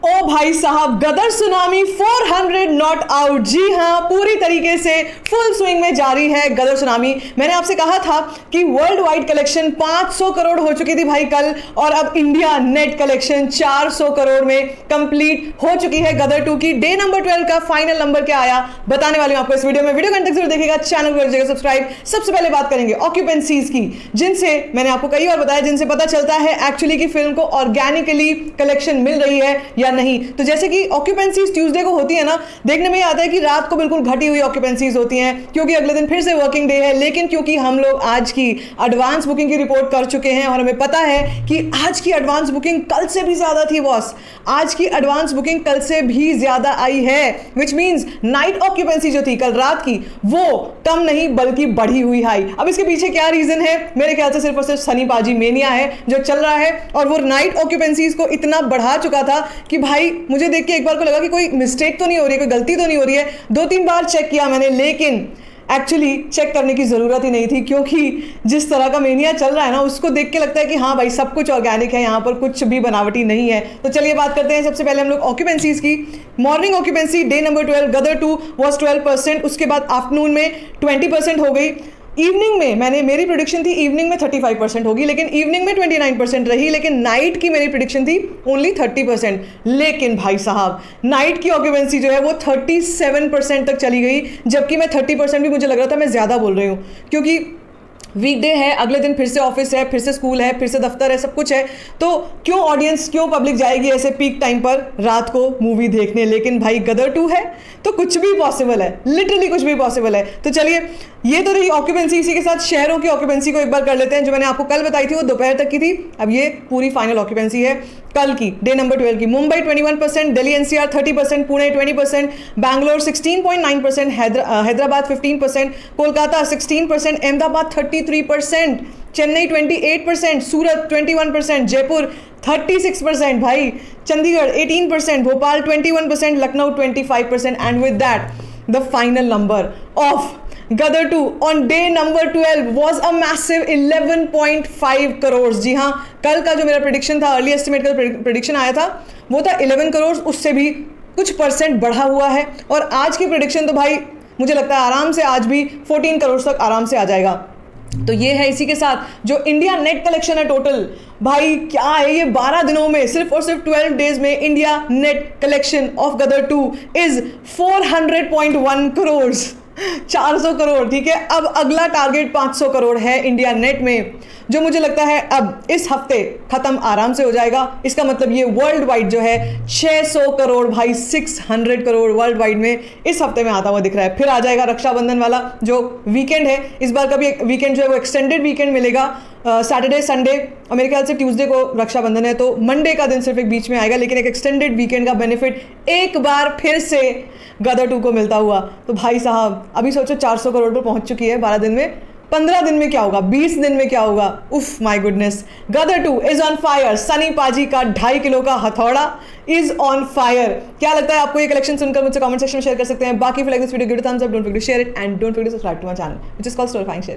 ओ भाई साहब, गदर tsunami 400 not out. जी हाँ, पूरी तरीके से फुल स्विंग में जारी है गदर सुनामी। मैंने आपसे कहा था कि वर्ल्ड वाइड कलेक्शन 500 करोड़ हो चुकी थी भाई कल, और अब इंडिया नेट कलेक्शन 400 करोड़ में कंप्लीट हो चुकी है गदर 2 की। डे नंबर 12 का फाइनल नंबर क्या आया बताने वाली हूं आपको इस वीडियो में। वीडियो कंटेंट जरूर देखिएगा, चैनल को करिएगा सब्सक्राइब। सबसे पहले बात करेंगे ऑक्यूपेंसीज की, जिनसे मैंने आपको कई बार बताया, जिनसे पता चलता है एक्चुअली कि फिल्म को ऑर्गेनिकली कलेक्शन मिल रही है या नहीं। तो जैसे कि ऑक्यूपेंसीज ट्यूसडे को होती है ना, देखने में आता है कि रात को बिल्कुल घटी हुई ऑक्यूपेंसीज होती हैं, क्योंकि अगले दिन फिर से वर्किंग डे है। लेकिन क्योंकि हम लोग आज की एडवांस बुकिंग की रिपोर्ट कर चुके हैं और हमें पता है कि आज की एडवांस बुकिंग कल से भी ज्यादा थी बॉस। आज की एडवांस बुकिंग कल से भी ज्यादा आई है, विच मींस नाइट ऑक्यूपेंसी जो थी कल रात की, वो कम नहीं बल्कि बढ़ी हुई हाई। अब इसके पीछे क्या रीजन है? मेरे ख्याल से सिर्फ और सिर्फ सनी पाजी मेनिया है जो चल रहा है, और वो नाइट ऑक्यूपेंसीज को इतना बढ़ा चुका था कि भाई मुझे देख के एक बार को लगा कि कोई मिस्टेक तो नहीं हो रही है, कोई गलती तो नहीं हो रही है। 2-3 बार चेक किया मैंने, लेकिन एक्चुअली चेक करने की ज़रूरत ही नहीं थी, क्योंकि जिस तरह का मेनिया चल रहा है ना, उसको देख के लगता है कि हाँ भाई सब कुछ ऑर्गेनिक है, यहाँ पर कुछ भी बनावटी नहीं है। तो चलिए बात करते हैं सबसे पहले हम लोग ऑक्यूपेंसीज की। Morning occupancy day number 12 Gadar 2 was 12%, उसके बाद आफ्टरनून में 20% हो गई। इवनिंग में मेरी प्रेडिक्शन थी इवनिंग में 35% होगी, लेकिन इवनिंग में 29% रही। लेकिन नाइट की मेरी प्रेडिक्शन थी ओनली 30%। लेकिन भाई साहब, नाइट की ऑक्यूपेंसी जो है वो 37% तक चली गई, जबकि मैं 30% भी मुझे लग रहा था मैं ज़्यादा बोल रही हूँ, क्योंकि वीकडे है, अगले दिन फिर से ऑफिस है, फिर से स्कूल है, फिर से दफ्तर है, सब कुछ है। तो क्यों ऑडियंस, क्यों पब्लिक जाएगी ऐसे पीक टाइम पर रात को मूवी देखने? लेकिन भाई गदर 2 है तो कुछ भी पॉसिबल है, लिटरली कुछ भी पॉसिबल है। तो चलिए, ये तो रही ऑक्यूपेंसी। इसी के साथ शहरों की ऑक्यूपेंसी को एक बार कर लेते हैं। जो मैंने आपको कल बताई थी वो दोपहर तक की थी, अब ये पूरी फाइनल ऑक्यूपेंसी है कल की, डे नंबर 12 की। मुंबई 21%, दिल्ली एनसीआर 30%, पुणे 20%, बैंगलोर 16.9%, हैदराबाद 15%, कोलकाता 16%, अहमदाबाद 33%, चेन्नई 28%, सूरत 21%, जयपुर 36%, भाई Chandigarh 18%, Bhopal 21%, Lucknow 25%, and with that the final number of Gadar 2 on day number 12 was a massive 11.5 crore. जी हाँ, कल का जो मेरा प्रेडिक्शन था, अर्ली एस्टिमेट का प्रेडिक्शन आया था, वो था 11 करोड़, उससे भी कुछ परसेंट बढ़ा हुआ है। और आज की प्रेडिक्शन तो भाई मुझे लगता है आराम से आज भी 14 करोड़ तक आराम से आ जाएगा। तो ये है। इसी के साथ जो इंडिया नेट कलेक्शन है टोटल, भाई क्या है ये 12 दिनों में, सिर्फ और सिर्फ 12 डेज में India net collection of Gadar 2 is 400.1 crore, 400 crore. ठीक है, अब अगला टारगेट 500 करोड़ है इंडिया नेट में, जो मुझे लगता है अब इस हफ्ते खत्म आराम से हो जाएगा। इसका मतलब ये वर्ल्ड वाइड जो है 600 करोड़, भाई 600 करोड़ वर्ल्ड वाइड में इस हफ्ते में आता हुआ दिख रहा है। फिर आ जाएगा रक्षाबंधन वाला जो वीकेंड है, इस बार का भी वीकेंड जो है वो एक्सटेंडेड वीकेंड मिलेगा, सैटरडे संडे, और मेरे ख्याल से ट्यूसडे को रक्षाबंधन है, तो मंडे का दिन सिर्फ एक बीच में आएगा, लेकिन एक एक्सटेंडेड वीकेंड का बेनिफिट एक बार फिर से गदर 2 को मिलता हुआ। तो भाई साहब अभी सोचो 400 करोड़ पर पहुंच चुकी है 12 दिन में, 15 दिन में क्या होगा, 20 दिन में क्या होगा, उफ my goodness. Gadar 2 is on fire. Sunny paaji का 2.5 किलो का हथौड़ा इज ऑन फायर। क्या लगता है आपको ये कलेक्शन सुनकर? मुझसे कमेंट सेक्शन में शेयर कर सकते हैं। बाकी for like this video, give it a thumbs up, don't forget to share it, and don't forget to subscribe to my channel which is called Storyfying share.